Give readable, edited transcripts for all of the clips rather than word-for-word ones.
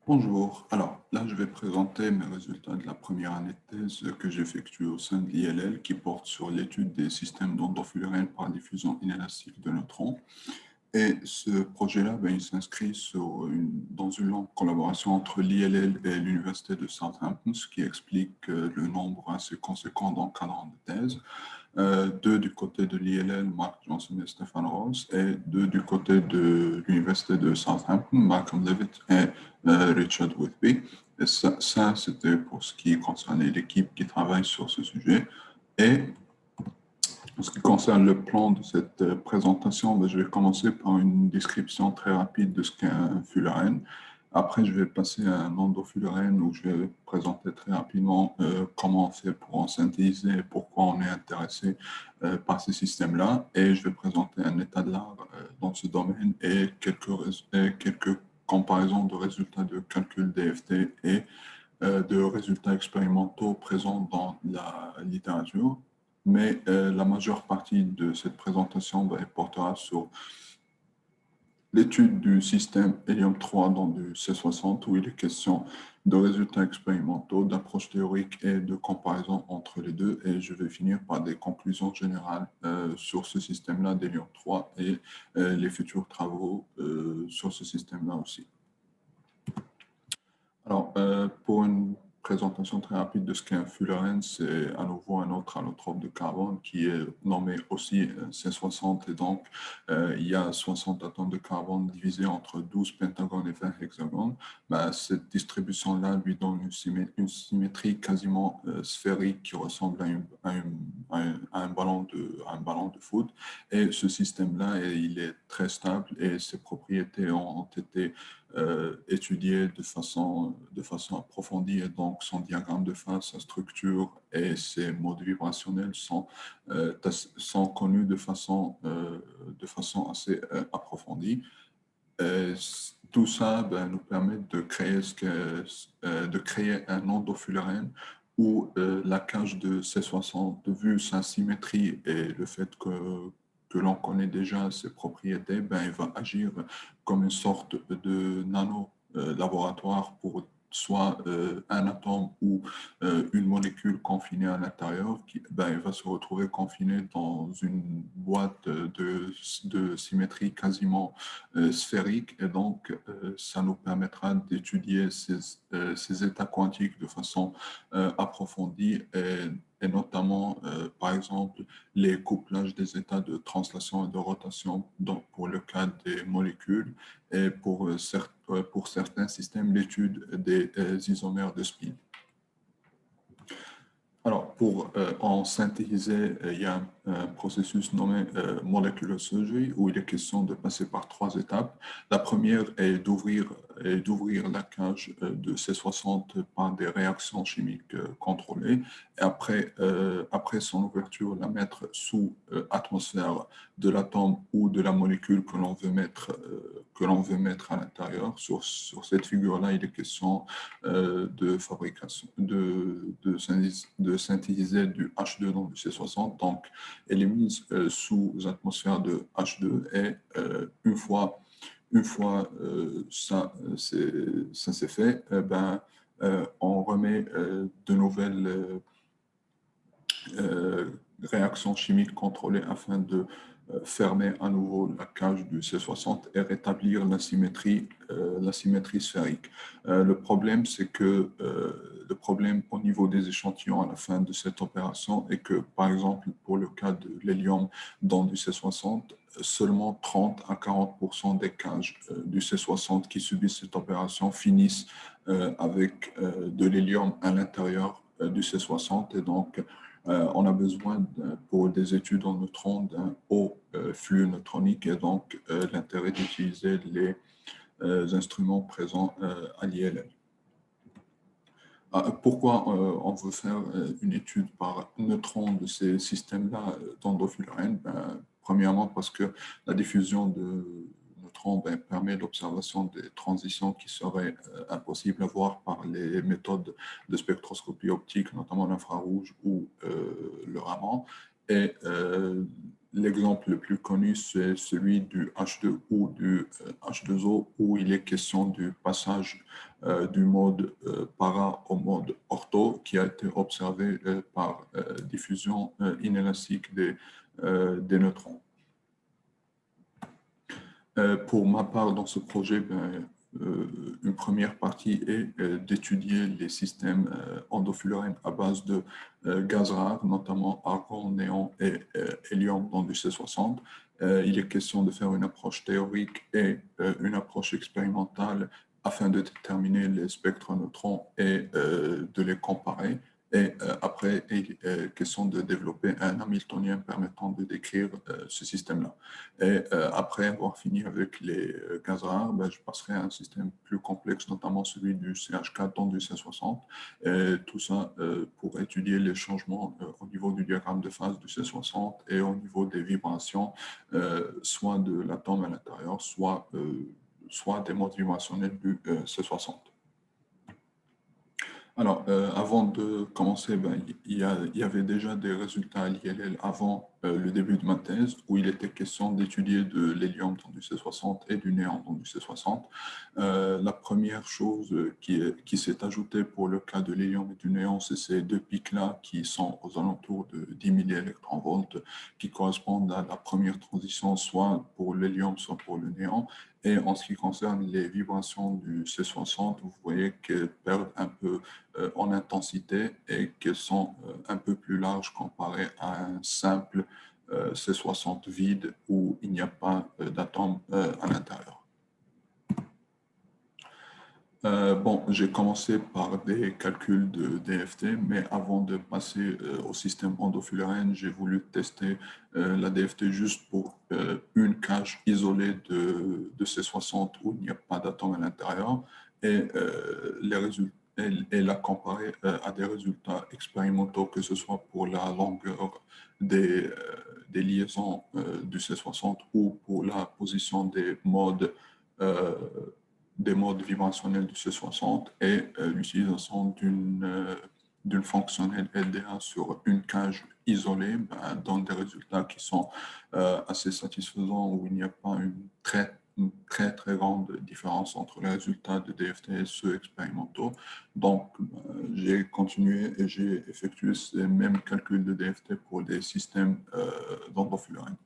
Bonjour. Alors là, je vais présenter mes résultats de la première année de thèse que j'effectue au sein de l'ILL qui porte sur l'étude des systèmes d'ondes fullérenes par diffusion inélastique de neutrons. Et ce projet-là, il s'inscrit dans une longue collaboration entre l'ILL et l'Université de Southampton, ce qui explique le nombre assez conséquent d'encadrants de thèse. Deux du côté de l'ILL, Mark Johnson et Stefan Ross, et deux du côté de l'Université de Southampton, Malcolm Levitt et Richard Whitby. Et ça c'était pour ce qui concernait l'équipe qui travaille sur ce sujet. Et en ce qui concerne le plan de cette présentation, je vais commencer par une description très rapide de ce qu'est un fullerène. Après, je vais passer à un endofullerène où je vais présenter très rapidement comment on fait pour en synthétiser et pourquoi on est intéressé par ces systèmes-là. Et je vais présenter un état de l'art dans ce domaine et quelques comparaisons de résultats de calcul DFT et de résultats expérimentaux présents dans la littérature. Mais la majeure partie de cette présentation portera sur l'étude du système Helium 3 dans du C60, où il est question de résultats expérimentaux, d'approches théoriques et de comparaison entre les deux. Et je vais finir par des conclusions générales sur ce système-là d'Helium 3 et les futurs travaux sur ce système-là aussi. Alors, pour une présentation très rapide de ce qu'est un fullerène, c'est à nouveau un autre allotrope de carbone qui est nommé aussi C60 et donc il y a 60 atomes de carbone divisés entre 12 pentagones et 20 hexagones. Cette distribution-là lui donne une symétrie quasiment sphérique qui ressemble à un ballon de foot. Et ce système-là, il est très stable et ses propriétés ont été étudié de façon approfondie et donc son diagramme de phase, sa structure et ses modes vibrationnels sont connus de façon assez approfondie. Et tout ça nous permet de créer un endofullerène où la cage de C60, vu sa symétrie et le fait que l'on connaît déjà ses propriétés, il va agir comme une sorte de nano-laboratoire pour soit un atome ou une molécule confinée à l'intérieur, il va se retrouver confiné dans une boîte de symétrie quasiment sphérique et donc ça nous permettra d'étudier ces états quantiques de façon approfondie et notamment, par exemple, les couplages des états de translation et de rotation donc pour le cas des molécules et pour certains systèmes, l'étude des isomères de spin. Alors, pour en synthétiser, il y a un processus nommé molecular surgery où il est question de passer par trois étapes. La première est d'ouvrir la cage de C60 par des réactions chimiques contrôlées. Et après son ouverture, la mettre sous atmosphère de l'atome ou de la molécule que l'on veut mettre à l'intérieur. Sur cette figure-là, il est question de fabrication, de synthétiser du H2 dans du C60. Donc, elle est mise sous atmosphère de H2 et une fois ça s'est fait, on remet de nouvelles réactions chimiques contrôlées afin de fermer à nouveau la cage du C60 et rétablir la symétrie sphérique. Le problème au niveau des échantillons à la fin de cette opération est que, par exemple, pour le cas de l'hélium dans du C60, seulement 30 à 40% des cages du C60 qui subissent cette opération finissent avec de l'hélium à l'intérieur du C60 et donc on a besoin pour des études en neutrons d'un haut flux neutronique et donc l'intérêt d'utiliser les instruments présents à l'ILL. Pourquoi on veut faire une étude par neutrons de ces systèmes-là d'endofullerène? Premièrement, parce que la diffusion de neutrons permet l'observation des transitions qui seraient impossibles à voir par les méthodes de spectroscopie optique, notamment l'infrarouge ou le Raman. Et l'exemple le plus connu, c'est celui du H2 ou du H2O, où il est question du passage du mode para au mode ortho, qui a été observé par diffusion inélastique des neutrons. Pour ma part, dans ce projet, une première partie est d'étudier les systèmes endofluorènes à base de gaz rares, notamment argon, néon et hélium dans du C60. Il est question de faire une approche théorique et une approche expérimentale afin de déterminer les spectres neutrons et de les comparer. Et après, il est question de développer un Hamiltonien permettant de décrire ce système-là. Et après avoir fini avec les gaz rares, je passerai à un système plus complexe, notamment celui du CH4 dans du C60. Et tout ça pour étudier les changements au niveau du diagramme de phase du C60 et au niveau des vibrations, soit de l'atome à l'intérieur, soit des modes vibrationnels du C60. Alors, avant de commencer, il y avait déjà des résultats à l'ILL avant le début de ma thèse, où il était question d'étudier de l'hélium dans du C60 et du néant dans du C60. La première chose qui s'est ajoutée pour le cas de l'hélium et du néant, c'est ces deux pics-là qui sont aux alentours de 10 milliélectronvolts, qui correspondent à la première transition, soit pour l'hélium, soit pour le néant. Et en ce qui concerne les vibrations du C60, vous voyez qu'elles perdent un peu en intensité et qu'elles sont un peu plus larges comparées à un simple C60 vide où il n'y a pas d'atome à l'intérieur. Bon, j'ai commencé par des calculs de DFT, mais avant de passer au système endofluorène, j'ai voulu tester la DFT juste pour une cage isolée de C60 où il n'y a pas d'atome à l'intérieur et les résultats et la comparer à des résultats expérimentaux, que ce soit pour la longueur des liaisons du C60 ou pour la position des modes vibrationnels du C60 et l'utilisation d'une fonctionnelle LDA sur une cage isolée donne des résultats qui sont assez satisfaisants, où il n'y a pas une très grande différence entre les résultats de DFT et ceux expérimentaux. Donc, j'ai continué et j'ai effectué ces mêmes calculs de DFT pour des systèmes d'endofluorène.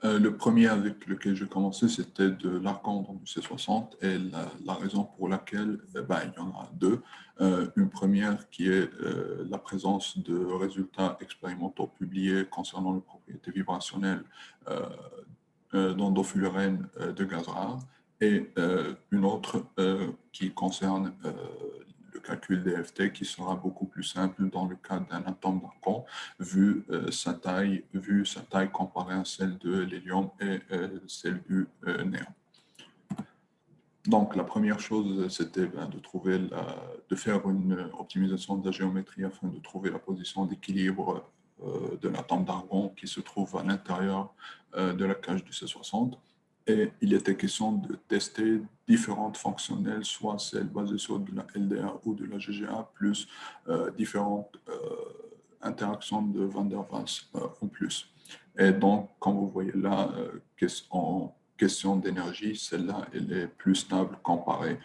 Le premier avec lequel j'ai commencé, c'était de l'argon dans du C60 et la raison pour laquelle, il y en a deux. Une première qui est la présence de résultats expérimentaux publiés concernant les propriétés vibrationnelles d'endofluorène de gaz rare et une autre qui concerne le calcul DFT qui sera beaucoup plus simple dans le cas d'un atome d'argon vu sa taille comparée à celle de l'hélium et celle du néant. Donc, la première chose, c'était de faire une optimisation de la géométrie afin de trouver la position d'équilibre de l'atome d'argon qui se trouve à l'intérieur de la cage du C60. Et il était question de tester différentes fonctionnelles, soit celles basées sur de la LDA ou de la GGA, plus différentes interactions de Van der Waals en plus. Et donc, comme vous voyez là, en question d'énergie, celle-là, elle est plus stable comparée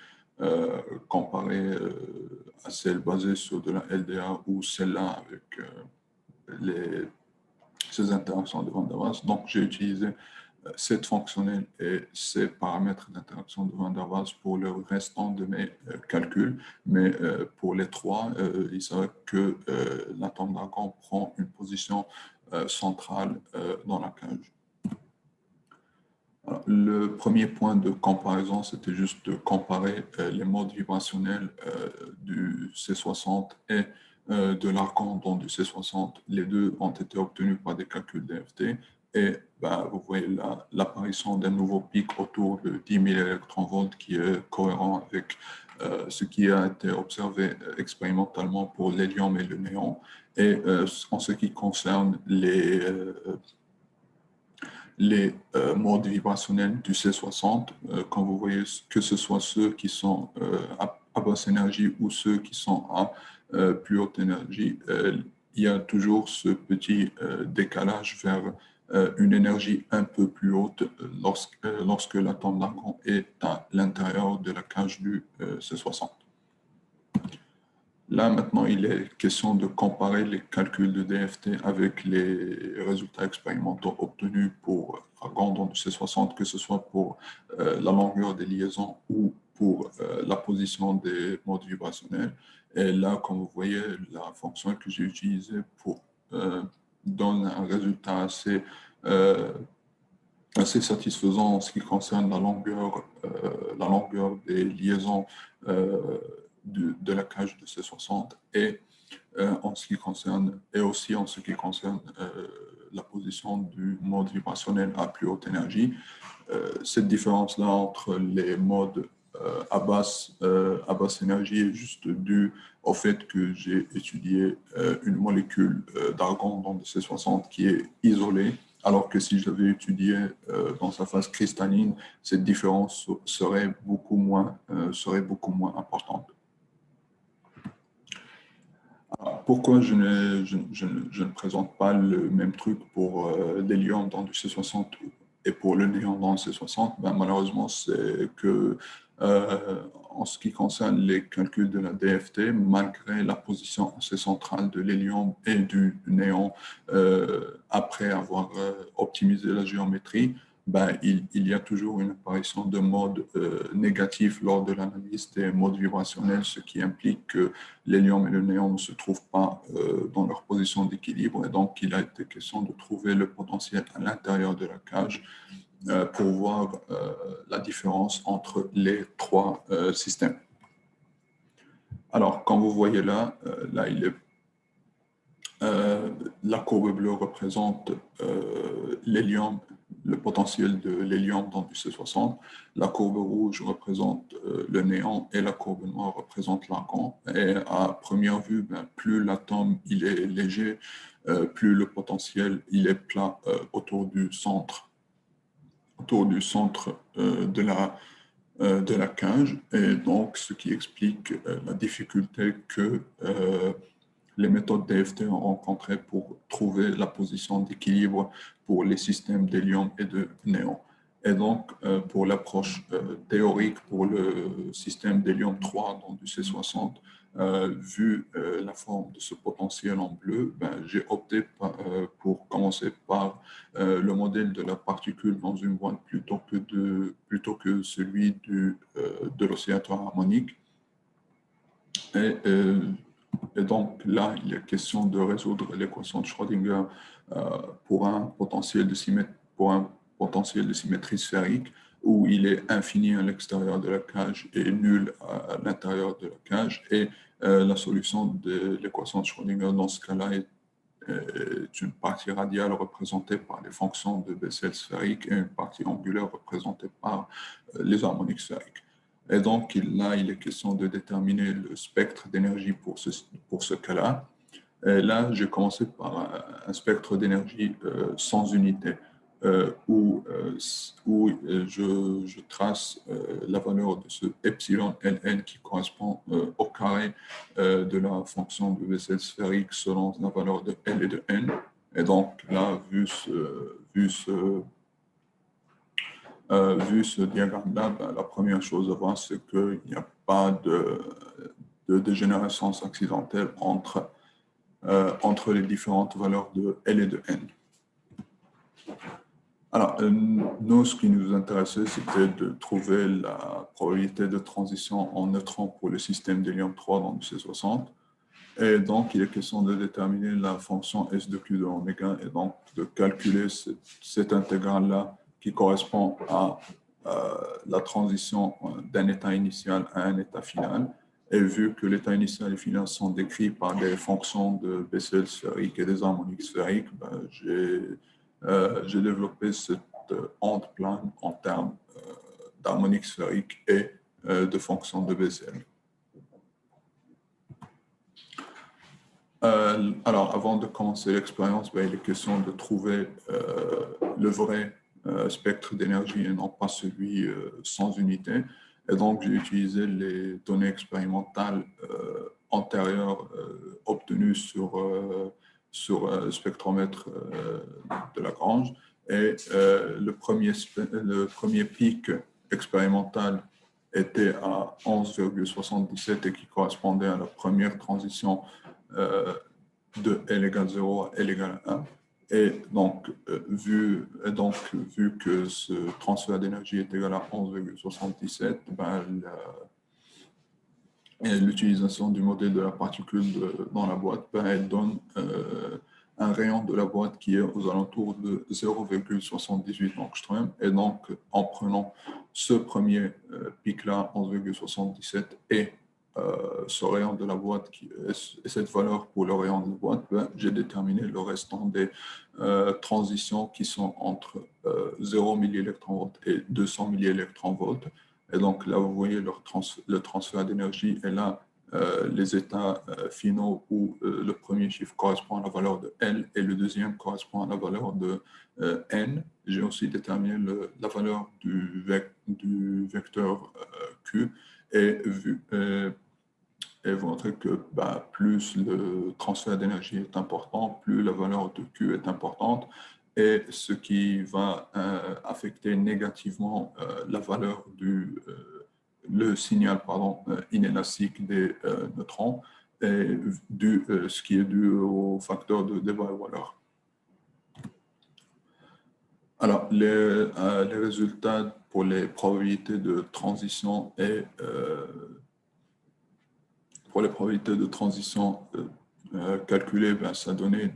à celle basée sur de la LDA ou celle-là avec ces interactions de Van der Waals. Donc, j'ai utilisé cette fonctionnelle et ces paramètres d'interaction de Van der Waals pour le restant de mes calculs. Mais pour les trois, il s'avère que l'atome d'argon prend une position centrale dans la cage. Alors, le premier point de comparaison, c'était juste de comparer les modes vibrationnels du C60 et de l'argon dans du C60. Les deux ont été obtenus par des calculs DFT. Et vous voyez là l'apparition d'un nouveau pic autour de 10 000 électronvolts qui est cohérent avec ce qui a été observé expérimentalement pour l'hélium et le néon. Et en ce qui concerne les modes vibrationnels du C60, quand vous voyez que ce soit ceux qui sont à basse énergie ou ceux qui sont à plus haute énergie, il y a toujours ce petit décalage vers une énergie un peu plus haute lorsque l'atome d'argon est à l'intérieur de la cage du C60. Là, maintenant, il est question de comparer les calculs de DFT avec les résultats expérimentaux obtenus pour argon dans le C60, que ce soit pour la longueur des liaisons ou pour la position des modes vibrationnels. Et là, comme vous voyez, la fonction que j'ai utilisée donne un résultat assez satisfaisant en ce qui concerne la longueur des liaisons de la cage de C60 et aussi en ce qui concerne la position du mode vibrationnel à plus haute énergie. Cette différence-là entre les modes à basse énergie est juste due au fait que j'ai étudié une molécule d'argon dans le C60 qui est isolée, alors que si je l'avais étudié dans sa phase cristalline, cette différence serait beaucoup moins importante. Alors, pourquoi je ne présente pas le même truc pour l'hélium dans du C60 et pour le néon dans le C60? Ben, malheureusement, c'est que en ce qui concerne les calculs de la DFT, malgré la position assez centrale de l'hélium et du néon, après avoir optimisé la géométrie, ben, il y a toujours une apparition de modes négatifs lors de l'analyse des modes vibrationnels, ce qui implique que l'hélium et le néon ne se trouvent pas dans leur position d'équilibre. Et donc, il a été question de trouver le potentiel à l'intérieur de la cage pour voir la différence entre les trois systèmes. Alors, comme vous voyez là, la courbe bleue représente l'hélium, le potentiel de l'hélium dans du C60. La courbe rouge représente le néon et la courbe noire représente l'argon. Et à première vue, ben, plus l'atome il est léger, plus le potentiel il est plat autour du centre de la cage. Et donc, ce qui explique la difficulté que les méthodes DFT ont rencontrées pour trouver la position d'équilibre pour les systèmes d'hélium et de néon. Et donc, pour l'approche théorique pour le système d'hélium 3 dans du C60, vu la forme de ce potentiel en bleu, ben, j'ai opté pour commencer par le modèle de la particule dans une boîte plutôt que celui de l'oscillateur harmonique. Et donc là, il est question de résoudre l'équation de Schrödinger pour un potentiel de symétrie sphérique où il est infini à l'extérieur de la cage et nul à l'intérieur de la cage. Et la solution de l'équation de Schrödinger dans ce cas-là est une partie radiale représentée par les fonctions de Bessel sphérique et une partie angulaire représentée par les harmoniques sphériques. Et donc, là, il est question de déterminer le spectre d'énergie pour ce cas-là. Et là, j'ai commencé par un spectre d'énergie sans unité, où je trace la valeur de ce epsilon Ln qui correspond au carré de la fonction de Bessel sphérique selon la valeur de L et de N. Et donc, là, vu ce diagramme-là, ben, la première chose à voir, c'est qu'il n'y a pas de dégénérescence accidentelle entre les différentes valeurs de L et de N. Alors, nous, ce qui nous intéressait, c'était de trouver la probabilité de transition en neutron pour le système d'hélium 3 dans le C60. Et donc, il est question de déterminer la fonction S de Q de oméga et donc de calculer cette intégrale-là qui correspond à la transition d'un état initial à un état final. Et vu que l'état initial et final sont décrits par des fonctions de Bessel sphérique et des harmoniques sphériques, ben, j'ai développé cette onde plane en termes d'harmoniques sphériques et de fonctions de Bessel. Alors, avant de commencer l'expérience, ben, il est question de trouver le vrai spectre d'énergie et non pas celui sans unité. Et donc, j'ai utilisé les données expérimentales antérieures obtenues sur sur le spectromètre de Lagrange. Et le premier pic expérimental était à 11,77 et qui correspondait à la première transition de L égale 0 à L égale 1. Et donc, vu que ce transfert d'énergie est égal à 11,77, ben, l'utilisation du modèle de la particule dans la boîte, ben, elle donne un rayon de la boîte qui est aux alentours de 0,78 angstrom. Et donc, en prenant ce premier pic-là, 11,77, et ce rayon de la boîte, et cette valeur pour le rayon de la boîte, ben, j'ai déterminé le restant des transitions qui sont entre 0 milliélectronvolts et 200 milliélectronvolts. Et donc là, vous voyez le transfert d'énergie, et là, les états finaux où le premier chiffre correspond à la valeur de L et le deuxième correspond à la valeur de N. J'ai aussi déterminé la valeur du vecteur Q et montrer que bah, plus le transfert d'énergie est important, plus la valeur de Q est importante, et ce qui va affecter négativement la valeur le signal inélastique des neutrons, et ce qui est dû au facteur de Debye-Waller. Alors, les résultats pour les probabilités de transition et pour les probabilités de transition calculées, ben, ça donnait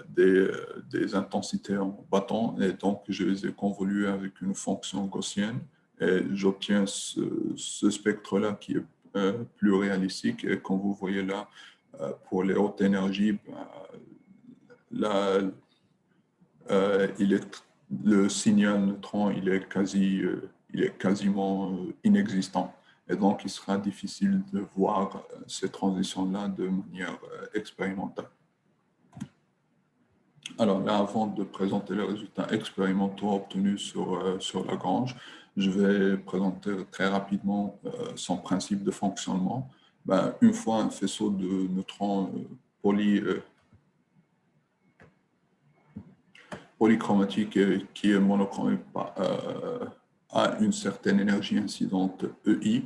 des intensités en bâton, et donc je les ai convoluées avec une fonction gaussienne, et j'obtiens ce spectre-là qui est plus réalistique. Et comme vous voyez là, pour les hautes énergies, ben, là, le signal neutron il est quasiment inexistant. Et donc, il sera difficile de voir ces transitions-là de manière expérimentale. Alors là, avant de présenter les résultats expérimentaux obtenus sur Lagrange, je vais présenter très rapidement son principe de fonctionnement. Ben, une fois un faisceau de neutrons polychromatique qui est monochrome à une certaine énergie incidente EI,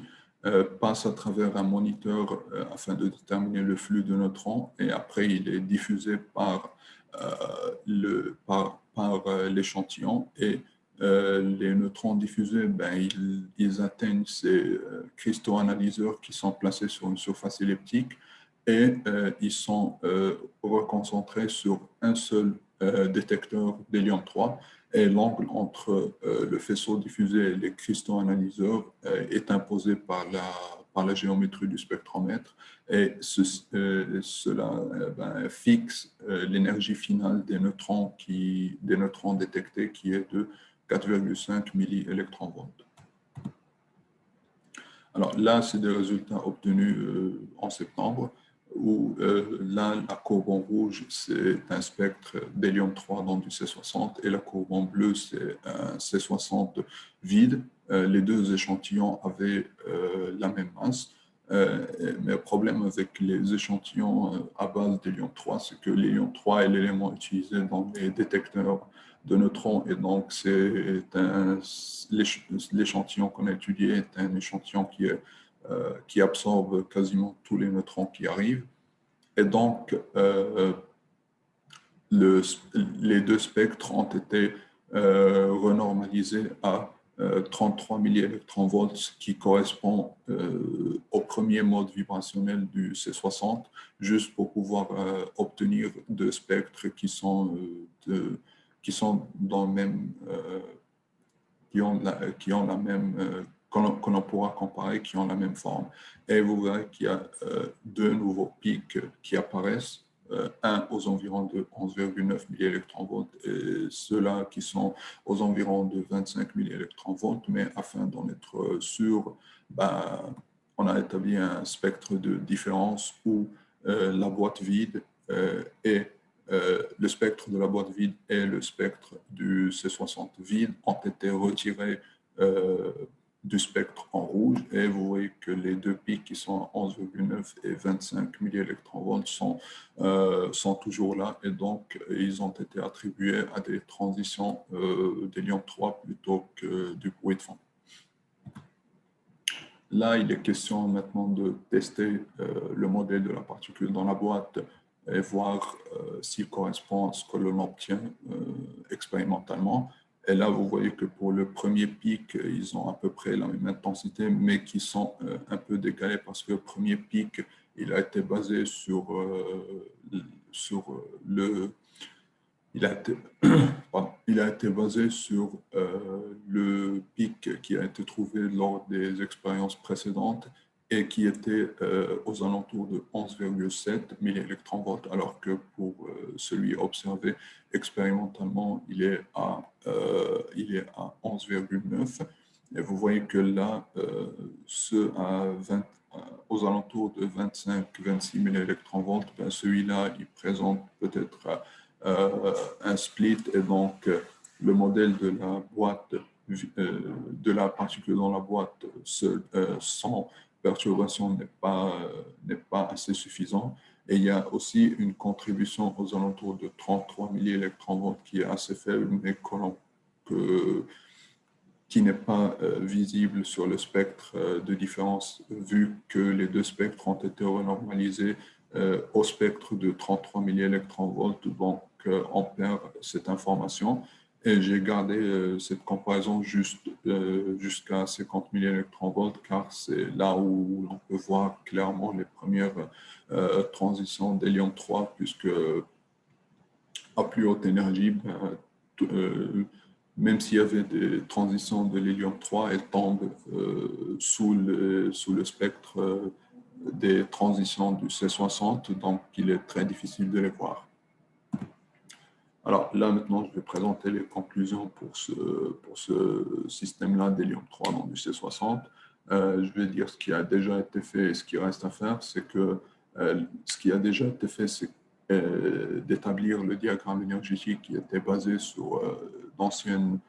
passe à travers un moniteur afin de déterminer le flux de neutrons, et après il est diffusé par l'échantillon, et les neutrons diffusés, ben, ils atteignent ces cristaux analyseurs qui sont placés sur une surface elliptique, et ils sont reconcentrés sur un seul détecteur d'hélium 3, et l'angle entre le faisceau diffusé et les cristaux analyseurs est imposé par la géométrie du spectromètre, et cela ben, fixe l'énergie finale des neutrons détectés, qui est de 4,5 milliélectronvolts. Alors là, c'est des résultats obtenus en septembre, où là, la courbe en rouge, c'est un spectre d'hélium 3 dans du C60, et la courbe en bleu, c'est un C60 vide. Les deux échantillons avaient la même masse, mais le problème avec les échantillons à base d'hélium 3, c'est que l'hélium 3 est l'élément utilisé dans les détecteurs de neutrons, et donc l'échantillon qu'on a étudié est un échantillon qui absorbe quasiment tous les neutrons qui arrivent. Et donc, les deux spectres ont été renormalisés à 33 milliélectronvolts, qui correspond au premier mode vibrationnel du C60, juste pour pouvoir obtenir deux spectres qui sont dans le même, qui ont la même, qu'on pourra comparer, qui ont la même forme. Et vous verrez qu'il y a deux nouveaux pics qui apparaissent, un aux environs de 11,9 milliélectronvolts, et ceux-là qui sont aux environs de 25 milliélectronvolts. Mais afin d'en être sûr, ben, on a établi un spectre de différence où la boîte vide le spectre de la boîte vide et le spectre du C60 vide ont été retirés du spectre en rouge. rouge et vous voyez que les deux pics qui sont à 11,9 et 25 milliélectronvolts sont toujours là et donc ils ont été attribués à des transitions d'hélium 3 plutôt que du bruit de fond. Là, il est question maintenant de tester le modèle de la particule dans la boîte et voir s'il correspond à ce que l'on obtient expérimentalement. Et là, vous voyez que pour le premier pic, ils ont à peu près la même intensité, mais qui sont un peu décalés parce que le premier pic, il a été basé sur le... Il a été, il a été basé sur le pic qui a été trouvé lors des expériences précédentes et qui était aux alentours de 11,7 milliélectronvolts, alors que pour celui observé expérimentalement, il est à 11,9. Et vous voyez que là, ceux aux alentours de 25-26 milliélectronvolts, ben celui-là, il présente peut-être un split et donc le modèle de la boîte, de la particule dans la boîte sans perturbation n'est pas assez suffisant. Et il y a aussi une contribution aux alentours de 33 milliélectronvolts qui est assez faible, mais qui n'est pas visible sur le spectre de différence, vu que les deux spectres ont été renormalisés au spectre de 33 milliélectronvolts. Donc, on perd cette information. Et j'ai gardé cette comparaison jusqu'à 50 milliélectronvolts, car c'est là où l'on peut voir clairement les premières transitions d'hélium 3, puisque à plus haute énergie, même s'il y avait des transitions de l'hélium 3, elles tombent sous le spectre des transitions du C60, donc il est très difficile de les voir. Alors là, maintenant, je vais présenter les conclusions pour ce système-là d'hélium 3 dans du C60. Je vais dire ce qui a déjà été fait et ce qui reste à faire. C'est que ce qui a déjà été fait, c'est d'établir le diagramme énergétique qui était basé sur d'anciennes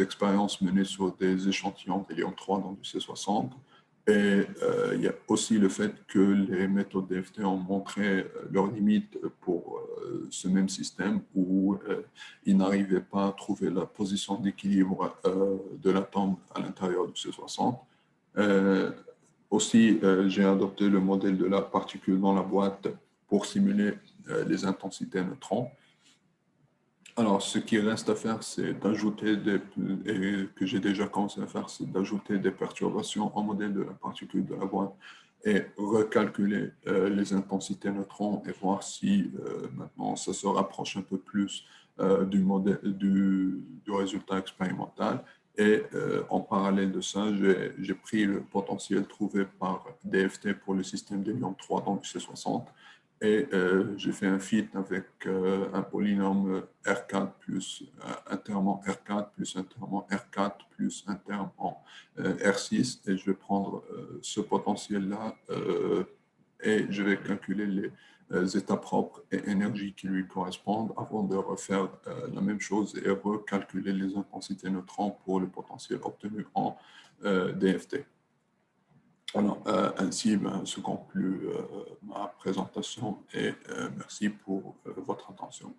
expériences menées sur des échantillons d'hélium 3 dans du C60. Et il y a aussi le fait que les méthodes DFT ont montré leurs limites pour ce même système où ils n'arrivaient pas à trouver la position d'équilibre de l'atome à l'intérieur du C60. Aussi, j'ai adopté le modèle de la particule dans la boîte pour simuler les intensités neutrons. Alors, ce qui reste à faire, c'est d'ajouter et que j'ai déjà commencé à faire, c'est d'ajouter des perturbations au modèle de la particule de la boîte et recalculer les intensités neutrons et voir si maintenant ça se rapproche un peu plus du résultat expérimental. Et en parallèle de ça, j'ai pris le potentiel trouvé par DFT pour le système d'hélium 3 dans le C60. Et j'ai fait un fit avec un polynôme R4 plus un terme en R4 plus un terme en R4 plus un terme en R6. Et je vais prendre ce potentiel-là et je vais calculer les états propres et énergie qui lui correspondent avant de refaire la même chose et recalculer les intensités neutrons pour le potentiel obtenu en DFT. Alors, ainsi se conclut ma présentation et merci pour votre attention.